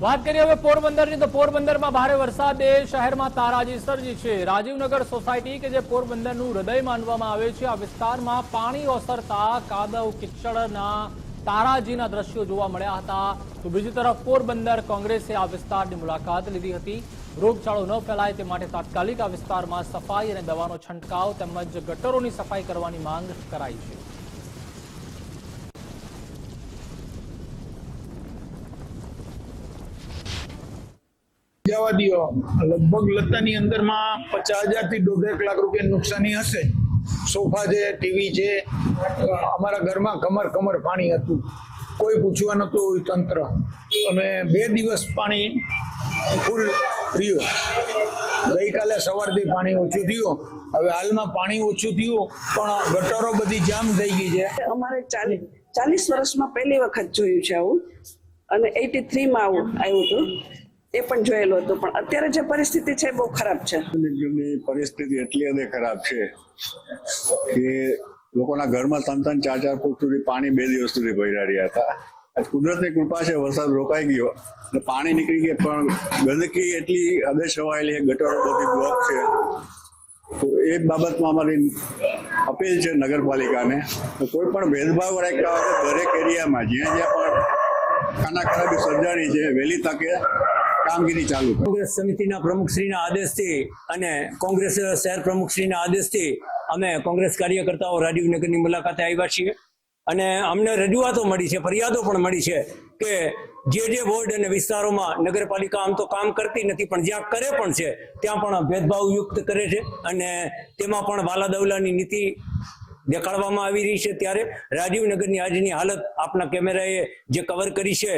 વાત કરીએ હવે પોરબંદરની તો પોરબંદરમાં ભારે વરસાદે શહેરમાં તારાજી સર્જી છે। રાજીવનગર સોસાયટી કે જે પોરબંદરનું હૃદય માનવામાં આવે છે આ વિસ્તારમાં પાણી ઓસરતા કાદવ કિચડના તારાજીના દ્રશ્યો જોવા મળ્યા હતા। તો બીજી તરફ પોરબંદર કોંગ્રેસે આ વિસ્તારની મુલાકાત લીધી હતી। રોગચાળો ન ફેલાય તે માટે તાત્કાલિક આ વિસ્તારમાં સફાઈ અને દવાનો છંટકાવ તેમજ ગટરોની સફાઈ કરવાની માંગ કરાઈ છે। જવા દિયો લગભગ લતાની અંદરમાં 50,000 થી 1.5 લાખ રૂપિયા નુકસાની હશે। સોફા છે, ટીવી છે, અમારા ઘરમાં કમર પાણી હતું, કોઈ પૂછવા નતું તંત્ર, અને 2 દિવસ પાણી ફૂલ રહ્યું। ગઈકાલે સવારથી પાણી ઓછું થયું, હવે હાલમાં પાણી ઓછું થયું પણ ગટરો બધી જામ થઈ ગઈ છે। અમારે 40 વર્ષમાં પહેલી વખત જોયું છે આવું, અને 83 માં આવું આવ્યું હતું, એ પણ જોયેલું હતું। પણ અત્યારે જે પરિસ્થિતિ છે બહુ ખરાબ છે। પરિસ્થિતિ એટલી હદે ખરાબ છે કે લોકોના ઘરમાં 3-3, 4-4 ફૂટ સુધી પાણી 2 દિવસ સુધી ભર્યા રહ્યા હતા। કુદરતની કૃપા છે, વરસાદ રોકાઈ ગયો એટલે પાણી નીકળી ગયા, પણ ગંદકી એટલી હદે છવાયેલી, ગટરો બધી બ્લોક છે। તો એ બાબતમાં અમારી અપીલ છે નગરપાલિકાને, કોઈ પણ ભેદભાવ રાખ્યા વગર દરેક એરિયામાં જ્યાં પણ ખાના ખરાબી સર્જાણી છે વહેલી તકે કામગીરી ચાલુ। કોંગ્રેસ સમિતિના પ્રમુખશ્રીના આદેશથી અને કોંગ્રેસ શહેર પ્રમુખશ્રીના આદેશથી અમે કોંગ્રેસ કાર્યકર્તાઓ રાજીવનગરની મુલાકાતે આવ્યા છીએ, અને અમને રજૂઆતો મળી છે, ફરિયાદો પણ મળી છે કે જે વોર્ડ અને વિસ્તારોમાં નગરપાલિકા આમ તો કામ કરતી નથી, પણ જ્યાં કરે પણ છે ત્યાં પણ ભેદભાવયુક્ત કરે છે, અને તેમાં પણ વાલા દવલાની નીતિ દેખાડવામાં આવી રહી છે। ત્યારે રાજીવનગરની આજની હાલત આપના કેમેરાએ જે કવર કરી છે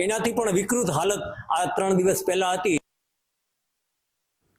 એનાથી પણ વિકૃત હાલત આ 3 દિવસ પહેલા હતી।